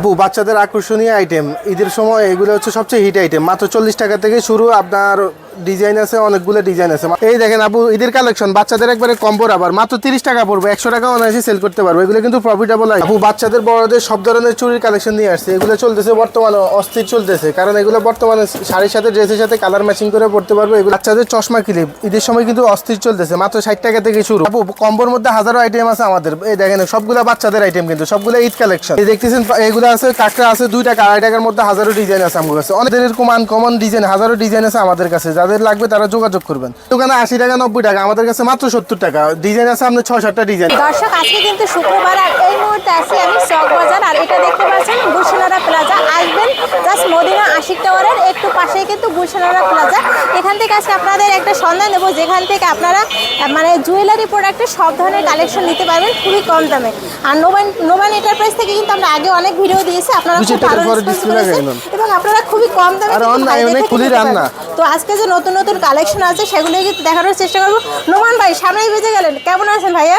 আপু বাচ্চাদের আকর্ষণীয় আইটেম ঈদের সময় এগুলো হচ্ছে সবচেয়ে হিট আইটেম মাত্র 40 টাকা থেকে শুরু আপনার ডিজাইন আছে অনেকগুলো ডিজাইন আছে এই দেখেন আপু ঈদের কালেকশন বাচ্চাদের একবারে কম্বোর আবার মাত্র 30 টাকা পড়বে 100 টাকা অনায়াসে সেল করতে পারবে এগুলো কিন্তু প্রফিটেবল আপু বাচ্চাদের বড়দের সব ধরনের চুরির কালেকশন নিয়ে আসছে এগুলো চলতেছে বর্তমানে অস্থির চলতেছে কারণ এগুলো বর্তমানে শাড়ির সাথে ড্রেসের সাথে কালার ম্যাচিং করে পড়তে পারবে এগুলো বাচ্চাদের চশমা ক্লিপ ঈদের সময় কিন্তু অস্থির চলতেছে মাত্র 60 টাকা থেকে শুরু আপু কম্বোর মধ্যে হাজারো আইটেম আছে আমাদের এই দেখেন সবগুলো বাচ্চাদের আইটেম কিন্তু সবগুলো ঈদ কালেকশন এই দেখতেছেন এগুলো আছে কাকড়া আছে 2 টাকা 2.5 টাকার মধ্যে হাজারো ডিজাইন আছে আমার কাছে অনেক এরকম আনকমন ডিজাইন হাজারো ডিজাইন আছে আমাদের কাছে যাদের লাগবে তারা যোগাযোগ করবেন দোকানে 80 টাকা 90 টাকা আমাদের কাছে মাত্র 70 টাকা ডিজাইন আছে আপনার 6-7টা ডিজাইন দর্শক আজকে কিন্তু শুক্রবার আর এই মুহূর্তে আছি আমি চকবাজার আর এটা দেখতে পাচ্ছেন গুলশানারা প্লাজা আসবেন জাস্ট মদিনা আশিক টাওয়ারের একটু পাশেই কিন্তু গুলশানারা প্লাজা এখান থেকে আজকে আপনাদের একটা সন্ধান দেবো যেখান থেকে আপনারা মানে জুয়েলারি প্রোডাক্টের সব ধরনের কালেকশন নিতে পারবেন খুবই কম দামে আর নোমান এন্টারপ্রাইজ থেকে কিন্তু আমরা আগে অনেক ভিডিও দিয়েছি আপনারা খুব ভালো রেসপন্স করেছেন এবং আপনারা খুবই কম দামে আর অনলাইনে খুলি রান্না তো আজকে যে নতুন নতুন কালেকশন আছে সেগুলো কিন্তু দেখানোর চেষ্টা করব নোমান ভাই সামনেই বেজে গেলেন কেমন আছেন ভাইয়া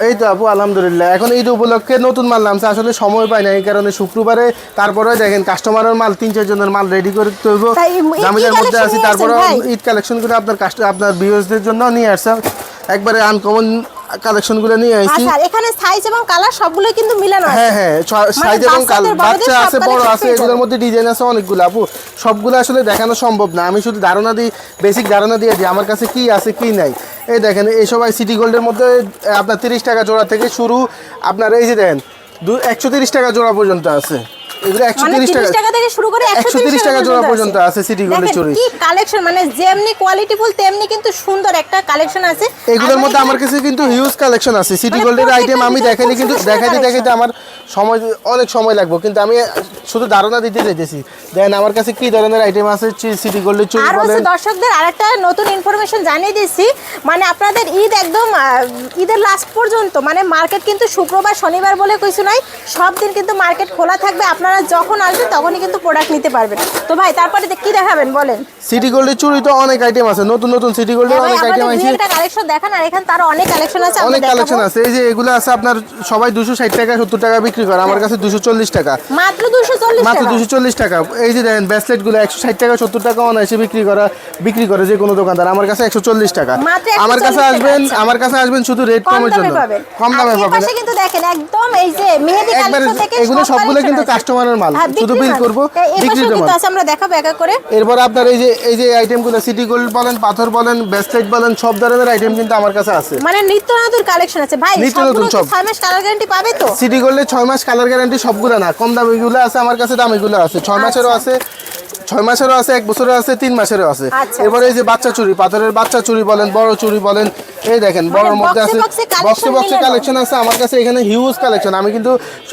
এই তো আপু আলহামদুলিল্লাহ এখন ঈদ উপলক্ষে নতুন মাল নামছে আসলে সময় পাই না এই কারণে শুক্রবারে তারপরে দেখেন কাস্টমারের মাল 3-4 জনের মাল রেডি করে দিতে হইব জামিনের মধ্যে আছি তারপরে ঈদ কালেকশন করে আপনার ভিউয়ার্সদের জন্য নিয়ে আসছে একবারে আনকমন কালেকশনগুলো নিয়ে আইছি আচ্ছা এখানে সাইজ এবং কালার সবগুলো কিন্তু মিলানো আছে হ্যাঁ সাইজ এবং কালার বাচ্চা আছে বড় আছে এগুলোর মধ্যে ডিজাইন আছে অনেকগুলো আপু সবগুলো আসলে দেখানো সম্ভব না আমি শুধু ধারণা দিই বেসিক ধারণা দিয়ে দিই আমার কাছে কি আছে কি নাই এই দেখেন এই সবাই সিটি গোল্ডের মধ্যে আপনার 30 টাকা জোড়া থেকে শুরু আপনার এই যে দেখেন 130 টাকা জোড়া পর্যন্ত আছে এগুলো 130 টাকা থেকে শুরু করে 130 টাকা জোড়া পর্যন্ত আছে সিটি গোল্ডের চুড়ি কি কালেকশন মানে যেমনি কোয়ালিটিফুল তেমনি কিন্তু সুন্দর একটা কালেকশন আছে এগুলোর মধ্যে আমার কাছে কিন্তু হিউজ কালেকশন আছে সিটি গোল্ডের আইটেম আমি দেখাইলে কিন্তু দেখাইতে আমার সময় অনেক সময় লাগবে কিন্তু আমি শুধু ধারণা দিতে চাইতেছি দেখেন আমার কাছে কি ধরনের আইটেম আছে সিটি গোল্ডের চুড়ি বলেন আর দর্শকদের আরেকটা নতুন ইনফরমেশন জানিয়ে দিচ্ছি মানে আপনাদের ঈদ একদম ঈদের লাস্ট পর্যন্ত মানে মার্কেট কিন্তু শুক্রবার শনিবার বলে কিছু নাই সব দিন কিন্তু মার্কেট খোলা থাকবে আপনারা যখন আসবেন তখনই কিন্তু প্রোডাক্ট নিতে পারবেন তো ভাই তারপরে কি দেখাবেন বলেন সিটি গোল্ডের চুড়ি তো অনেক আইটেম আছে নতুন নতুন সিটি গোল্ডের অনেক আইটেম আছে একটা কালেকশন দেখান আর এখানে তার অনেক কালেকশন আছে অনেক কালেকশন আছে এই যে এগুলো আছে আপনার সবাই 260 টাকা 70 টাকা বিক্রি করে আমার কাছে 240 টাকা মাত্র 240 টাকা এই যে দেখেন ব্রেসলেট গুলো 160 টাকা 70 টাকা অনায়াসে বিক্রি করে যে কোনো দোকানদার আমার কাছে 140 টাকা আমার কাছে আসবেন শুধু রেট কমের জন্য কম দামে পাবেন পাশে কিন্তু দেখেন একদম এই যে মেহেদি কালেকশন থেকে এগুলো সবগুলো কিন্তু কাস্টমারের মাল শুধু বিল করব বিক্রি দেব কিন্তু আমরা দেখাবো এক এক করে এরপর আপনার এই যে আইটেমগুলো সিটি গোল্ড বলেন পাথর বলেন ব্রেসলেট বলেন সব ধরনের আইটেম কিন্তু আমার কাছে আছে মানে নিত্য নতুন কালেকশন আছে ভাই নিত্য নতুন সব 6 মাস কালার গ্যারান্টি পাবে তো সিটি গোল্ডে 6 মাস কালার গ্যারান্টি সবগুলো না কম দামিগুলো আছে আমার কাছে দামিগুলো আছে 6 মাসেরও আছে 6 মাসেরও আছে 1 বছরেরও আছে 3 মাসেরও আছে এরপর এই যে বাচ্চা চুড়ি পাথরের বাচ্চা চুড়ি বলেন বড় চুড়ি বলেন এই দেখেন বড়র মধ্যে আছে বক্সে কালেকশন আছে আমার কাছে এখানে হিউজ কালেকশন আমি কিন্তু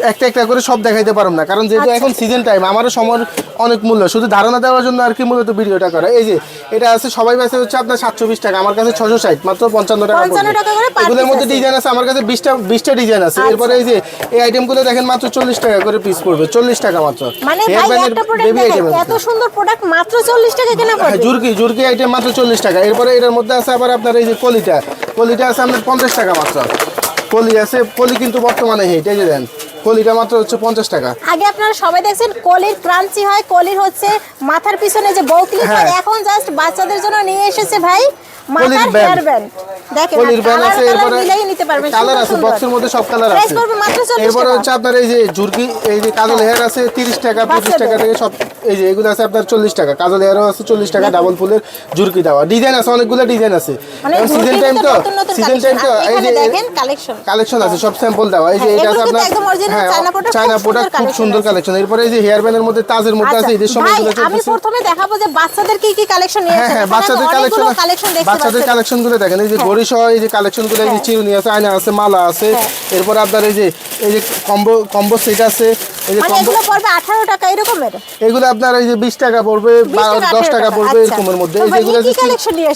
একটা করে সব দেখাইতে পারব না কারণ যেহেতু এখন সিজন টাইম আমারও সময় অনেক মূল্য শুধু ধারণা দেওয়ার জন্য আর কি মূলত ভিডিওটা করা এই যে এটা আছে সবাই বেচে হচ্ছে আপনার 720 টাকা আমার কাছে 660 মাত্র 55 টাকা এগুলোর মধ্যে ডিজাইন আছে আমার কাছে 20টা ডিজাইন আছে এরপর এই যে এই আইটেমগুলো দেখেন মাত্র 40 টাকা করে পিস পড়বে 40 টাকা মাত্র মানে ভাই একটা প্রোডাক্ট এত সুন্দর প্রোডাক্ট মাত্র 40 টাকা কেনা পড়বে জুরকি আইটেম মাত্র 40 টাকা এরপরে এটার মধ্যে আছে আবার আপনার এই যে কলিটা আছে আপনার 50 টাকা মাত্র কলি কিন্তু বর্তমানে হিট এই যে দেন কলিটা মাত্র হচ্ছে 50 টাকা আগে আপনারা সবাই দেখছেন কলির ক্রাঞ্চি হয় কলির হচ্ছে মাথার পিছনে যে বউ ক্লিপ হয় এখন জাস্ট বাচ্চাদের জন্য নিয়ে এসেছে ভাই মাথার হেয়ার ব্যান্ড দেখেন কলির ব্যান্ড আছে এরপরে নিতে পারবেন কালার আছে বক্সের মধ্যে সব কালার আছে এরপরে হচ্ছে আপনার এই যে জুরকি এই যে কাজল হেয়ার আছে 30 টাকা 25 টাকা থেকে সব এই যে এগুলো আছে আপনার 40 টাকা কাজল হেয়ারও আছে 40 টাকা ডাবল ফুলের জুরকি দেওয়া ডিজাইন আছে অনেকগুলো ডিজাইন আছে সিজন টাইম তো এই যে দেখেন কালেকশন আছে সব স্যাম্পল দেওয়া এই যে এটা আছে আপনার চায়না প্রোডাক্ট খুব সুন্দর কালেকশন এরপরে এই যে হেয়ার ব্যান্ডের মধ্যে তাজের মধ্যে আছে এদের সময়গুলো চলছে আমি প্রথমে দেখাবো যে বাচ্চাদের কি কালেকশন নিয়ে এসেছেন হ্যাঁ বাচ্চাদের কালেকশনগুলো দেখেন এই যে ঘড়ি সহ এই যে কালেকশনগুলো এই যে চিরুনি আছে আয়না আছে মালা আছে এরপর আপনার এই যে কম্বো সেট আছে এই যে কম্বো পড়বে 18 টাকা এরকমের এগুলো আপনার এই যে 20 টাকা পড়বে 10 টাকা পড়বে এরকমের মধ্যে এই যেগুলো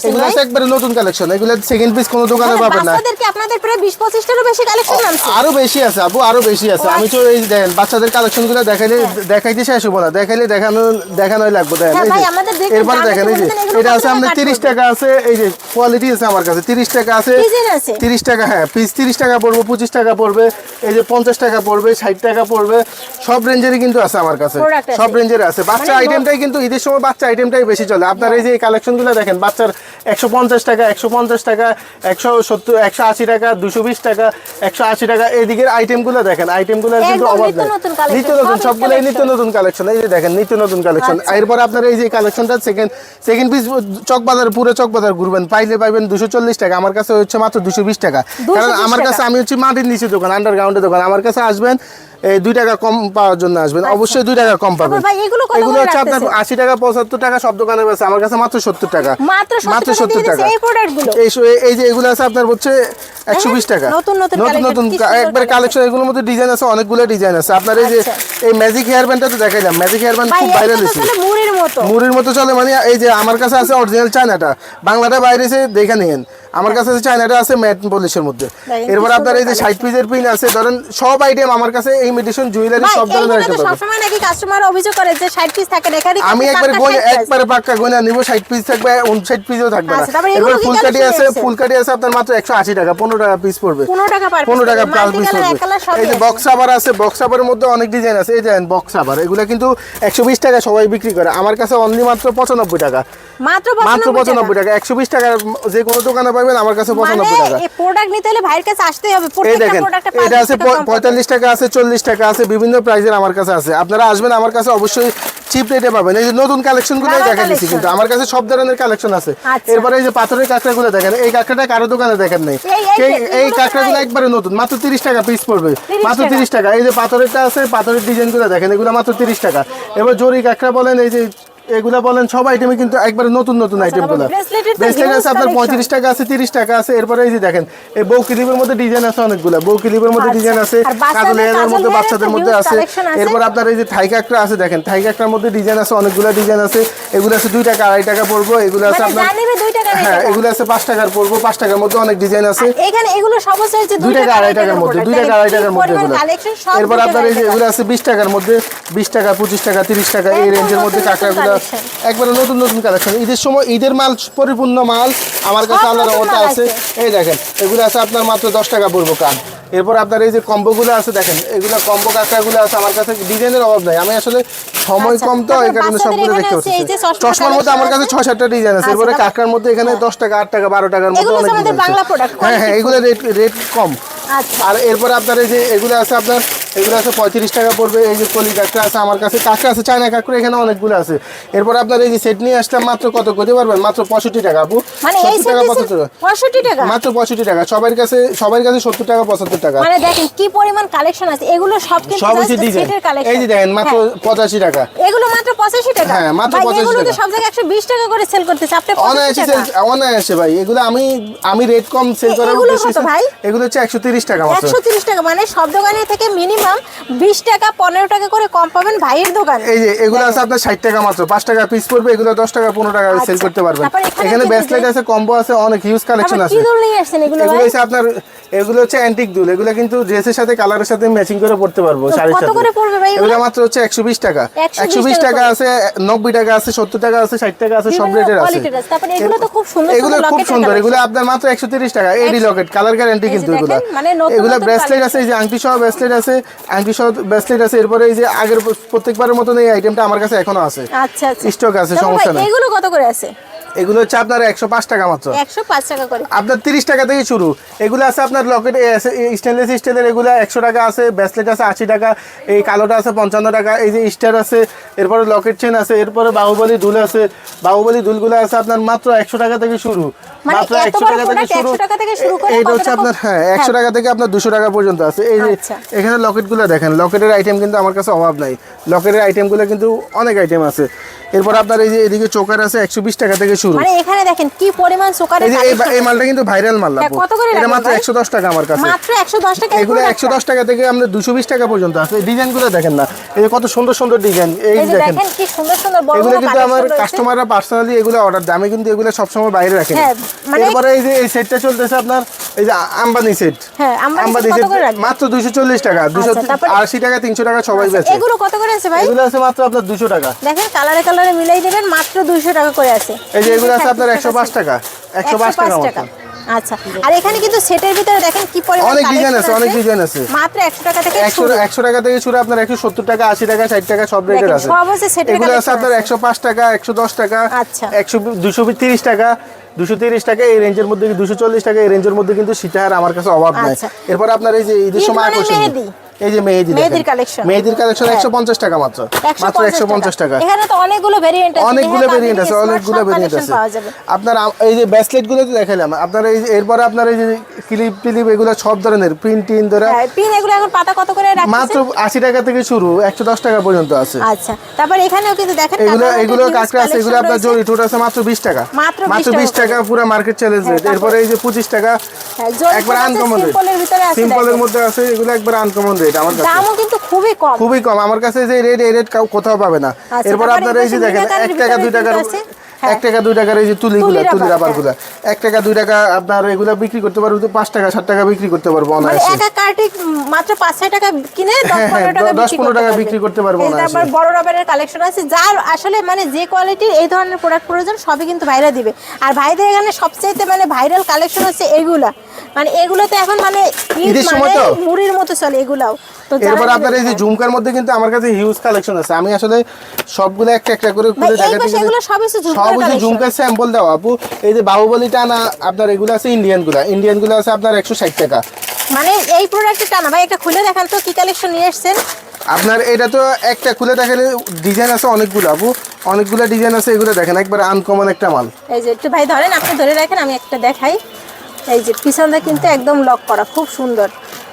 এগুলো একবারে নতুন কালেকশন এগুলো সেকেন্ড পিস কোনো দোকানে পাবেন না আপনাদের প্রায় 20-25 টারও বেশি কালেকশন আছে আরো বেশি আছে আপু আরো বেশি আছে আমি তো এই দেখেন বাচ্চাদের কালেকশন গুলো দেখাইতে শেষ হবো না, দেখানোই লাগবে। দেখেন হ্যাঁ এই ভাই, যে আমাদের দেখতে এরপরে জানতে দেখেন এই যে বলতেন, এগুলো এটা কত আছে টাকা আমাদের কাট 30 টাকা আছে, এই যে কোয়ালিটি আছে আমার কাছে 30 টাকা আছে, ডিজাইন আছে 30 টাকা, হ্যাঁ পিস 30 টাকা পড়বে, 25 টাকা পড়বে, এই যে 50 টাকা পড়বে, 60 টাকা পড়বে, সব রেঞ্জেরই কিন্তু আছে আমার কাছে, Product আছে। সব রেঞ্জের আছে। বাচ্চা আইটেমটাই কিন্তু ঈদের সময় বাচ্চা আইটেমটাই বেশি চলে। আপনার এই যে কালেকশন গুলো দেখেন, বাচ্চার 150 টাকা, 150 টাকা, 170, 180 টাকা, 220 টাকা, 180 টাকা, এইদিকের আইটেম গুলো দেখেন, আইটেম গুলো কিন্তু একদম অভাব নিত্য নেই, নতুন collection, নিত্য নতুন, সবই সবগুলাই collection। নিত্য নতুন কালেকশন। এই যে দেখেন নিত্য নতুন কালেকশন। আচ্ছা। এরপর আপনার এই যে কালেকশনটা সেকেন্ড পিস চকবাজার, পুরো চকবাজার ঘুরবেন, পাইলে পাইবেন 240 টাকা, আমার কাছে হচ্ছে মাত্র 220 টাকা। 220 কারণ আমার টাকা। কাছে আমি হচ্ছে মাটির নিচে দোকান, আন্ডারগ্রাউন্ডের দোকান, আমার কাছে আসবেন এই 2 টাকা কম পাওয়ার জন্য আসবেন, অবশ্যই 2 টাকা কম পাবেন। তারপর ভাই এগুলো কত এগুলো করে হচ্ছে আপনার রাখতেছেন? 80 টাকা 75 টাকা সব দোকানে আছে, আমার কাছে মাত্র 70 টাকা, মাত্র 70 টাকা এই প্রোডাক্টগুলো। এই যে এগুলো আছে আপনার হচ্ছে 120 টাকা। নতুন নতুন নতুন collection, কি সুন্দর একবারে collection। কালেকশন, এগুলোর মধ্যে ডিজাইন আছে, অনেকগুলো ডিজাইন আছে। আপনার এই যে আচ্ছা। এই ম্যাজিক হেয়ার ব্যান্ডটা তো দেখাইলাম, ম্যাজিক হেয়ার ব্যান্ড ভাই খুব এটা ভাইরাল তো হয়েছে, আসলে মুড়ির মতো। মুড়ির মতো চলে। মানে এই যে আমার কাছে আছে অরিজিনাল চায়নাটা, বাংলাটা বাইরে এসে দেখে নিন। আমার কাছে আছে চায়নাটা আছে ম্যাট পলিশের মধ্যে। ভাই, এরপর কি আপনার এই যে সুন্দর 60 পিসের পিন আছে, ধরেন সব আইটেম আমার কাছে, এই মেডিসিন জুয়েলারি ভাই সব ধরনের এইগুলো আইটেম তো পাবেন। সবসময় নাকি কাস্টমার অভিযোগ করে যে 60 পিস থাকে না, এখানে আমি একবারে একবারে পাক্কা গোনা নিব, 60 পিস থাকবে, 59 পিসও থাকবে না। আচ্ছা, তারপরে এরপর এগুলো কি ফুলকাটি collection আছে, আছে? ফুলকাটি আছে আপনার মাত্র 180 টাকা, 15 টাকা পিস পড়বে, 15 টাকা পার 15 টাকা পার পিস কালার এক কালার পড়বে। এই যে বক্স আবার আছে, বক্স আবারের মধ্যে অনেক ডিজাইন আছে। এই দেখেন বক্স আবার, এগুলা কিন্তু 120 টাকা সবাই বিক্রি করে, আমার কাছে অনলি মাত্র 95 টাকা, মাত্র মাত্র 95 টাকা। 120 টাকা যে কোনো দোকানে পাবেন, আমার কাছে 95 টাকা। এই প্রোডাক্ট নিতে হলে ভাইয়ের কাছে আসতেই হবে, এই প্রত্যেকটা দেখেন প্রোডাক্টে এটা আছে 45 টাকা আছে, 40 টাকা আছে, বিভিন্ন প্রাইজের আমার কাছে আছে। আপনারা আসবেন আমার কাছে, অবশ্যই চিপ রেটে পাবেন। এই যে নতুন কালেকশন গুলো নানা দেখা দিচ্ছি, collection। কিন্তু আমার কাছে সব ধরনের কালেকশন আছে। আচ্ছা। এরপরে এই যে পাথরের কাঁকড়া গুলো দেখেন, এই কাঁকড়াটা কারো দোকানে দেখেন নাই, এই এগুলো কাঁকড়া গুলো ভাই- একবারে নতুন, মাত্র 30 টাকা পিস পড়বে, 30 মাত্র টাকা। 30 টাকা। এই যে পাথরেরটা আছে, পাথরের ডিজাইন গুলো দেখেন, এগুলো মাত্র 30 টাকা। এবার জরি কাঁকড়া বলেন, এই যে এগুলা বলেন, সব আইটেমে কিন্তু একবারে নতুন নতুন আইটেম গুলো। bracelet-এর তো ব্রেসলেট আছে huge আপনার collection। 35 টাকা আছে, 30 টাকা আছে। এরপরে এই যে দেখেন এই বউ ক্লিপের মধ্যে ডিজাইন আছে অনেকগুলো, বউ ক্লিপের মধ্যে আচ্ছা। ডিজাইন আছে, আর বাচ্চাদের কাজল হেয়ারের কাজল মধ্যে, হেয়ারের বাচ্চাদের তো মধ্যে huge আছে। collection আছে। এরপর আপনার এই যে থাই কাঁকড়া আছে, দেখেন থাই কাঁকড়ার মধ্যে ডিজাইন আছে, অনেকগুলো ডিজাইন আছে। এগুলো আছে 2 টাকা 2.5 টাকা পড়বো, এগুলো আছে মানে আপনার যা নিবে 2 টাকা হ্যাঁ, এগুলো আছে 5 টাকার পড়বো, 5 টাকার মধ্যে অনেক ডিজাইন আছে। এখানে এগুলো সব হচ্ছে যে 2 টাকা 2.5 টাকার মধ্যে, 2 টাকা 2.5 টাকার মধ্যে এগুলো। কালেকশন সব এরপর আপনার এই যে এগুলো আছে 20 টাকার মধ্যে, 20 টাকা 25 টাকা 30 টাকা, এই একদম রেঞ্জের মধ্যে নতুন নতুন কাঁকড়াগুলো collection। একবারে নতুন নতুন কালেকশন। ঈদের সময় ঈদের মাল, পরিপূর্ণ মাল আমার কাছে সব আল্লাহর নতুন রহমতে মাল আছে। আছে। এই দেখেন এগুলো আছে আপনার মাত্র 10 টাকা পড়বো কান। এরপর আপনার এই যে কম্বোগুলো আছে, দেখেন এগুলো কম্বো কাঁকড়াগুলো আছে, আমার কাছে ডিজাইনের অভাব নাই। আমি আসলে সময় আচ্ছা, কম তো, এই কারণে বাচ্চাদের সবগুলো এখানে দেখতে আছে এই যে পাচ্ছি। চশমার চশমার মধ্যে আমার কাছে collection 6-7টা ডিজাইন আছে। আচ্ছা, এরপরে তারপর- কাঁকড়ার মধ্যে এখানে 10 টাকা 8 টাকা 12 টাকার মধ্যে এগুলো অনেক আমাদের ডিজাইন বাংলা আছে। product, হ্যাঁ হ্যাঁ, এগুলো রেট কম। আচ্ছা আর এরপর আপনার এই যে এগুলো আছে আপনার, এগুলো আছে 35 টাকা পড়বে। এই যে কলি কাঁকড়া আছে আমার কাছে, কাঁকড়া আছে চায়না কাঁকড়া এখানে অনেকগুলো আছে। এরপর আপনার এই যে সেট নিয়ে আসলাম, মাত্র কত করতে পারবেন, মাত্র 65 টাকা আপু, মানে এই 70 টাকা সেট 75 টাকা, 65 টাকা মাত্র 65 টাকা। সবার কাছে 70 টাকা 75 টাকা। মানে দেখেন কি পরিমাণ কালেকশন আছে, এগুলো সব কিন্তু সব just হচ্ছে ডিজাইন। সেটের collection। এই যে দেখেন মাত্র হ্যাঁ, 85 টাকা। এগুলো মাত্র 85 টাকা। হ্যাঁ, মাত্র ভাই, 85 এগুলো তো টাকা। সব জায়গায় 120 টাকা করে সেল করতেছে, আপনি 85 অনায়াসে টাকা। অনায়াসে ভাই, এগুলো আমি রেট কম সেল করার এগুলো উদ্দেশ্যে কত ভাই? এগুলো হচ্ছে 130 টাকা মাত্র। 130 টাকা, মানে সব দোকানে থেকে মিনিমাম 20 টাকা 15 টাকা করে কম পাবেন ভাইয়ের দোকানে। এই যে এগুলো আছে আপনার 60 টাকা মাত্র, 5 টাকা পিস পড়বে, এগুলো 10 টাকা 15 টাকা সেল আচ্ছা। করতে পারবেন। তারপর এখানে এখানে কি ব্রেসলেট ডিজাইন? আছে, কম্বো আছে, অনেক হিউজ কালেকশন তারপর আছে। কি দুল নিয়ে আসছেন এগুলো এগুলো ভাই? হচ্ছে আপনার, এগুলো হচ্ছে অ্যান্টিক দুল, এগুলো কিন্তু ড্রেসের সাথে কালারের সাথে ম্যাচিং করে পড়তে পারবো, তো শাড়ির কত সাথে। করে পড়বে ভাই এগুলো? এগুলো মাত্র হচ্ছে 120 টাকা, 120 120 টাকা করে। আছে, 90 টাকা আছে, 70 টাকা আছে, 60 টাকা আছে, সব বিভিন্ন রেটের আছে। quality-র আছে। তারপরে এগুলো তো খুব সুন্দর এগুলো সুন্দর খুব locket-এর সুন্দর, collection। এগুলো আপনার মাত্র 130 টাকা। এডি লকেট, কালার গ্যারান্টি এই যে কিন্তু এগুলো। দেখেন, মানে নতুন এগুলো নতুন ব্রেসলেট আছে, এই যে আংটি সহ ব্রেসলেট আছে, আংটি সহ ব্রেসলেট আছে। এরপরে এই যে আগের প্রত্যেকবারের মতন এই আইটেমটা আমার কাছে এখনো আছে, আচ্ছা আচ্ছা স্টক আছে, দেখো সমস্যা ভাই, নেই। এগুলো কত করে আছে? এগুলো হচ্ছে আপনার 105 টাকা মাত্র, 105 টাকা করে। আপনার 30 টাকা থেকে শুরু। এগুলো আছে আপনার লকেট স্টেনলেস স্টিলের, এগুলো 100 টাকা আছে। ব্রেসলেট আছে 80 টাকা, এই কালোটা আছে 55 টাকা। এই যে স্টার আছে, এরপরে লকেট চেন আছে, এরপরে বাহুবলী দুল আছে। বাহুবলী দুলগুলো আছে আপনার মাত্র 100 টাকা থেকে শুরু, মানে মাত্র এত 100 বড় টাকা থেকে product শুরু। 100 টাকা থেকে শুরু করে এইটা কত হচ্ছে টাকা? আপনার হ্যাঁ 100 টাকা থেকে আপনার 200 টাকা পর্যন্ত আছে। এই যে আচ্ছা। এখানে লকেটগুলো দেখেন, লকেটের আইটেম কিন্তু আমার কাছে অভাব নাই, লকেটের আইটেমগুলো কিন্তু অনেক আইটেম আছে। এরপর আপনার এই যে এদিকে চোকার আছে 120 টাকা থেকে শুরু। মানে এখানে দেখেন কি পরিমাণ চোকারের এই যে এই মালটা কিন্তু ভাইরাল মাল আপু, কত করে এটা রাখবেন মাত্র ভাই? 110 টাকা আমার কাছে, মাত্র 110 টাকা। এগুলো 110 টাকা থেকে আমরা 220 টাকা পর্যন্ত আছে। এই ডিজাইনগুলো দেখেন না, এই যে কত সুন্দর সুন্দর ডিজাইন, এই এই যে দেখেন দেখেন কি সুন্দর সুন্দর বড় এগুলো বড় কিন্তু আমার কালেকশন রয়েছে। কাস্টমাররা পার্সোনালি এগুলো অর্ডার দেয়, আমি কিন্তু এগুলো সবসময় বাইরে রাখি না। হ্যাঁ, মানে এরপরে এই যে এই সেটটা চলতেছে আপনার, এই যে আম্বানি সেট, হ্যাঁ, আম্বানি সেট কত করে রাখবেন? মাত্র 240 টাকা, তারপরে 280 টাকা, 300 টাকা সবাই বেচে। এগুলো কত করে আছে ভাই? এগুলো আছে মাত্র আপনার 200 টাকা। দেখেন কালারে কালারে মিলাই দিবেন, মাত্র 200 টাকা করে আছে। এই যে এগুলো আছে আপনার 105 টাকা, 105 টাকা মতো। আচ্ছা, আর এখানে কিন্তু সেটের ভিতরে দেখেন কি পরিমাণ অনেক ডিজাইন collection আছে, অনেক ডিজাইন আছে। মাত্র 100 টাকা থেকে 100 টাকা থেকে শুরু, আপনার 170 টাকা, 80 টাকা, 60 টাকা সব রেটের দেখেন, আছে। সব হচ্ছে সেটের এগুলো আছে collection আপনার আছে। 105 টাকা, 110 টাকা, আচ্ছা। 230 টাকা, 230 টাকা, এই রেঞ্জের মধ্যে 240 টাকা, এই রেঞ্জের মধ্যে কিন্তু সীতাহার আমার কাছে অভাব নাই। আচ্ছা। এরপর আপনার এই যে ঈদের ঈদ সময় মানে আকর্ষণ, মেহেদি। এই যে মেহেদির collection। মেহেদির কালেকশন হ্যাঁ। 150 টাকা মাত্র, মাত্র 150 টাকা। এখানে তো অনেকগুলো ভেরিয়েন্ট আছে, অনেকগুলো ভেরিয়েন্ট আছে, অনেকগুলো ভেরিয়েন্ট আছে। পাওয়া যাবে। আপনার এই যে ব্রেসলেট গুলো তো দেখালাম আপনার, এই যে এরপরে আপনার এই যে ক্লিপ টিলিপ এগুলো সব ধরনের পিন টিন ধরে হ্যাঁ, পিন এগুলো এখন পাতা কত করে রাখছেন? মাত্র 80 টাকা থেকে শুরু, 110 টাকা পর্যন্ত আছে। আচ্ছা, তারপর এখানেও কিন্তু দেখেন এগুলো কাঁকড়া আছে, এগুলো আপনার জরি ঠোঁট আছে মাত্র 20 টাকা, মাত্র 20 টাকা পুরো মার্কেট চ্যালেঞ্জ রেট। এরপরে এই যে 25 টাকা, একবার আনকমন রেট, সিম্পলের ভিতরে আছে, সিম্পলের মধ্যে আছে, এগুলো একবার আনকমন রেট আমার কাছে, দামও কিন্তু খুবই কম। খুবই কম আমার কাছে, যে রেট এই রেট কোথাও পাবে না। আচ্ছা, এরপর তারপরে আপনার এই যে এই দেখেন মিনাকারের 1 টাকা 2 ভিতরে টাকার, কিন্তু আছে। হ্যাঁ। 1 টাকা 2 টাকার এই যে তুলিগুলো, তুলি তুলি রাবার, রাবারগুলো 1 টাকা 2 টাকা আপনার এগুলো বিক্রি করতে পারবো 5 টাকা 7 টাকা বিক্রি করতে পারবো মানে অনায়াসে। একা কার্টি মাত্র 5-6 টাকা কিনে 10-15 টাকা 10-15 টাকা বিক্রি করতে পারবো এই তারপর অনায়াসে। বড় রবারের কালেকশন আছে, যার আসলে মানে যে কোয়ালিটির এই ধরনের প্রোডাক্ট প্রয়োজন সবই কিন্তু ভাইরা দিবে। আর ভাইদের এখানে সবচেয়ে মানে ভাইরাল কালেকশন হচ্ছে এগুলা, মানে এগুলোতে এখন মানে ঈদের সময় তো মুড়ির মতো চলে এগুলাও। তো এরপর আপনার এই যে ঝুমকার মধ্যে কিন্তু আমার কাছে হিউজ কালেকশন আছে, আমি আসলে সবগুলো একটা একটা করে ভাই, খুলে এই দেখাতে পাশে এগুলো সবই হচ্ছে ঝুমকার সব হচ্ছে collection। ঝুমকার স্যাম্পল দেওয়া আপু। এই যে বাহুবলী টানা আপনার এগুলো আছে ইন্ডিয়ান গুলো আছে আপনার 160 টাকা। মানে এই প্রোডাক্টটা টানা ভাই, একটা খুলে দেখান তো কি কালেকশন নিয়ে এসেছেন। আপনার এটা তো একটা খুলে দেখালে ডিজাইন আছে অনেকগুলো আপু, অনেকগুলো ডিজাইন আছে, এগুলো দেখেন একবার আনকমন একটা মাল। এই যে একটু ভাই ধরেন, আপনি ধরে রাখেন, আমি একটা দেখাই। এই যে পিছনটা কিন্তু একদম লক করা, খুব সুন্দর।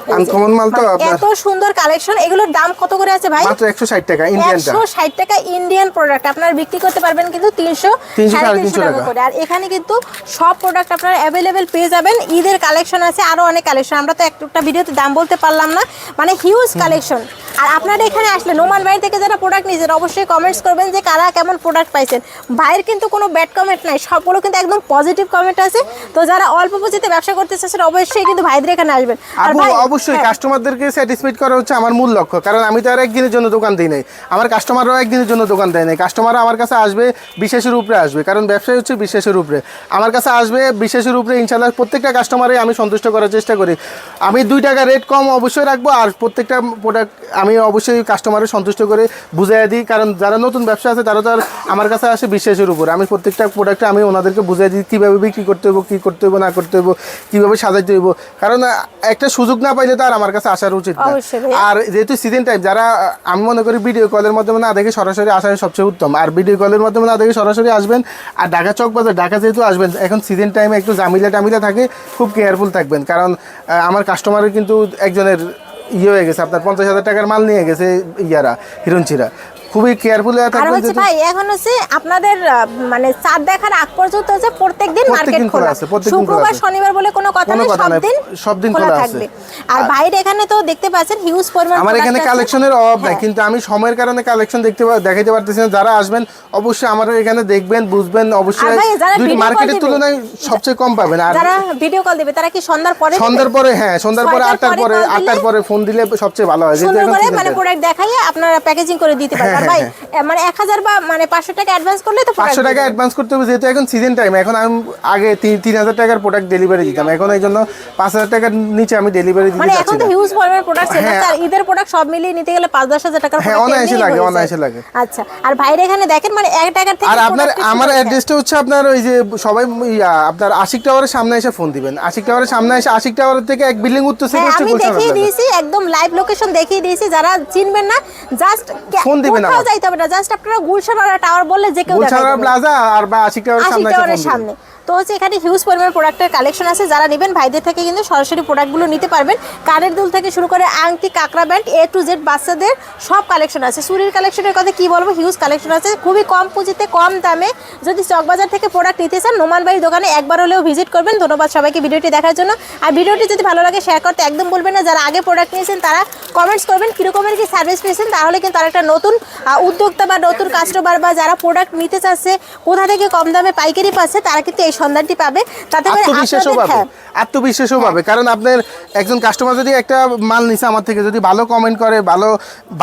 এই যে, আনকমন মাল তো মানে আপনার এত সুন্দর কালেকশন। এগুলোর দাম কত করে আছে ভাই? মাত্র 160 টাকা ইন্ডিয়ানটা। 160 টাকা ইন্ডিয়ান প্রোডাক্ট আপনারা বিক্রি করতে পারবেন কিন্তু 300 350 টাকা করে। আর এখানে কিন্তু সব প্রোডাক্ট আপনারা অ্যাভেলেবেল পেয়ে যাবেন। ঈদের কালেকশন আছে, আরো অনেক কালেকশন, আমরা তো একটা ভিডিওতে দাম বলতে পারলাম না, মানে হিউজ কালেকশন। আর আপনারা এখানে আসলে নোমান ভাই থেকে যারা প্রোডাক্ট নিয়েছেন অবশ্যই কমেন্টস করবেন যে কারা কেমন প্রোডাক্ট পাইছেন। ভাইয়ের কিন্তু কোনো ব্যাড কমেন্ট নাই, সবগুলো কিন্তু একদম পজিটিভ কমেন্ট আছে। তো যারা অল্প পুঁজিতে ব্যবসা করতে চাচ্ছেন অবশ্যই কিন্তু ভাইদের এখানে আসবেন। আর আপু ভাই অবশ্যই কাস্টমারদেরকে স্যাটিসফাইড করা হচ্ছে আমার মূল লক্ষ্য, কারণ আমি তো আর একদিনের জন্য দোকান দিই নাই, আমার কাস্টমাররাও একদিনের জন্য দোকান দেয় নাই। কাস্টমাররা আমার কাছে আসবে বিশ্বাসের উপরে আসবে, কারণ ব্যবসায় হচ্ছে বিশ্বাসের উপরে। আমার কাছে আসবে বিশ্বাসের উপরে, ইনশাল্লাহ প্রত্যেকটা কাস্টমারই আমি সন্তুষ্ট করার চেষ্টা করি। আমি 2 টাকা রেট কম অবশ্যই রাখবো, আর প্রত্যেকটা প্রোডাক্ট আমি অবশ্যই কাস্টমারের সন্তুষ্ট করে বুঝাই দিই, কারণ যারা নতুন ব্যবসা আছে তারা তো আর আমার কাছে আসে বিশ্বাসের উপর। আমি প্রত্যেকটা প্রোডাক্টে আমি ওনাদেরকে বুঝাই দিই কীভাবে বিক্রি করতে হইব, কী করতে হইব না করতে হইব, কীভাবে সাজাইতে হইব, কারণ একটা সুযোগ না পাইলে তো আর আমার কাছে আসার উচিত না। আর যেহেতু সিজন টাইম, যারা আমি মনে করি ভিডিও কলের মাধ্যমে না দেখে সরাসরি আসাই সবচেয়ে উত্তম। আর ভিডিও কলের মাধ্যমে না দেখে সরাসরি আসবেন। আর ঢাকা চক বাজার, ঢাকা যেহেতু আসবেন, এখন সিজন টাইমে একটু জামিলা টামিলা থাকে, খুব কেয়ারফুল থাকবেন, কারণ আমার কাস্টমারের কিন্তু একজনের ইয়ে হয়ে গেছে, আপনার 50,000 টাকার মাল নিয়ে গেছে হিরণচিরা। খুবই কেয়ারফুল হয়ে আর থাকবেন। হচ্ছে ভাই এখন হচ্ছে আপনাদের মানে চাঁদ দেখার আগ পর্যন্ত হচ্ছে প্রত্যেকদিন মার্কেট খোলা আছে, শুক্রবার শনিবার বলে কোনো কথা নেই, সব দিন খোলা থাকবে। আর বাইরে এখানে তো দেখতে পাচ্ছেন হিউজ পরিমাণ আমার এখানে কালেকশনের অভাব নাই, কিন্তু আমি সময়ের কারণে কালেকশন দেখাইতে পারতেছি না। যারা আসবেন অবশ্যই আমার এখানে দেখবেন, বুঝবেন, অবশ্যই মার্কেটের তুলনায় সবচেয়ে কম পাবেন। আর যারা ভিডিও কল দিবে তারা কি সন্ধ্যার পরে হ্যাঁ সন্ধ্যার পরে 8টার পরে ফোন দিলে সবচেয়ে ভালো হয়, সুন্দর করে মানে প্রোডাক্ট দেখাইয়ে আপনারা প্যাকেজিং করে দিতে পারবেন। ভাই মানে 1000 বা মানে 500 টাকা অ্যাডভান্স করলে তো 500 টাকা অ্যাডভান্স করতে হবে, যেহেতু এখন সিজন টাইম। এখন আমি আগে 3000 টাকার প্রোডাক্ট ডেলিভারি দিতাম, এখন এই জন্য 5000 টাকার নিচে আমি ডেলিভারি দিতে মানে চাচ্ছি এখন তো না। হিউজ পরিমাণ প্রোডাক্ট সেল হচ্ছে। আর ঈদের প্রোডাক্ট সব মিলিয়ে নিতে গেলে 5-10 হাজার টাকার হ্যাঁ অনায়াসে লাগে। আচ্ছা, আর ভাইরে এখানে দেখেন মানে 1 টাকার থেকে আর আপনার আমার অ্যাড্রেসটা হচ্ছে আপনার ওই যে সবাই আপনার আশিক টাওয়ারের সামনে এসে ফোন দিবেন। আশিক টাওয়ারের সামনে এসে, আশিক টাওয়ার থেকে এক বিল্ডিং উত্তর থেকে আমি দেখিয়ে দিয়েছি, একদম লাইভ লোকেশন দেখিয়ে দিয়েছি। যারা চিনবেন না জাস্ট ফোন দিবেন, কোথাও যাইতে হবে না, জাস্ট আপনারা গুলশান টাওয়ার বললে যে কেউ দেখাবে। গুলশান প্লাজা আর বা আশিক টাওয়ারের সামনে সামনে তো হচ্ছে এখানে হিউজ পরিমাণ প্রোডাক্টের কালেকশন আছে, যারা নেবেন ভাইদের থেকে কিন্তু সরাসরি প্রোডাক্টগুলো নিতে পারবেন। কানের দুল থেকে শুরু করে আংটি, কাঁকড়া ব্যান্ড, A to Z বাচ্চাদের সব কালেকশন আছে। চুরির কালেকশনের কথা কি বলবো, হিউজ কালেকশন আছে খুবই কম পুঁজিতে কম দামে। যদি চকবাজার থেকে প্রোডাক্ট নিতে চান নোমান ভাইয়ের দোকানে একবার হলেও ভিজিট করবেন। ধন্যবাদ সবাইকে ভিডিওটি দেখার জন্য। আর ভিডিওটি যদি ভালো লাগে শেয়ার করতে একদম বলবেন না। যারা আগে প্রোডাক্ট নিয়েছেন তারা কমেন্টস করবেন কীরকমের কি সার্ভিস পেয়েছেন, তাহলে কিন্তু তারা একটা নতুন উদ্যোক্তা বা নতুন কাস্টমার বা যারা প্রোডাক্ট নিতে চাচ্ছে কোথা থেকে কম দামে পাইকারি পাচ্ছে তারা কিন্তু এই সন্ধানটি পাবে। তাতে করে আত্মবিশ্বাসও আপনাদের পাবে, আত্মবিশ্বাসও পাবে। কারণ আপনার একজন কাস্টমার যদি একটা মাল নিছে আমার থেকে, যদি ভালো কমেন্ট করে,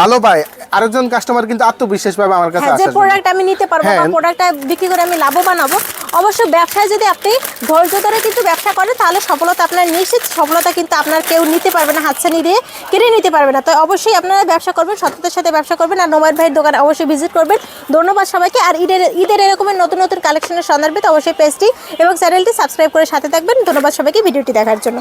ভালো পায়, আরেকজন কাস্টমার কিন্তু আত্মবিশ্বাস পাবে আমার কাছে যে আসার জন্য। প্রোডাক্ট আমি নিতে পারবো বা প্রোডাক্টটা বিক্রি করে আমি লাভবান হব। অবশ্য ব্যবসায় যদি আপনি ধৈর্য ধরে কিন্তু ব্যবসা করেন তাহলে সফলতা আপনার নিশ্চিত। সফলতা কিন্তু আপনার কেউ নিতে পারবে না, হাতছানি দিয়ে কিনে নিতে পারবে না। তো অবশ্যই আপনারা ব্যবসা করবেন, সততার সাথে ব্যবসা করবেন। আর নোমান ভাইয়ের দোকানে অবশ্যই ভিজিট করবেন। ধন্যবাদ সবাইকে। আর ঈদের এরকমের নতুন নতুন কালেকশনের সন্ধান পেতে অবশ্যই পেজটি এবং চ্যানেলটি সাবস্ক্রাইব করে সাথে থাকবেন। ধন্যবাদ সবাইকে ভিডিওটি দেখার জন্য।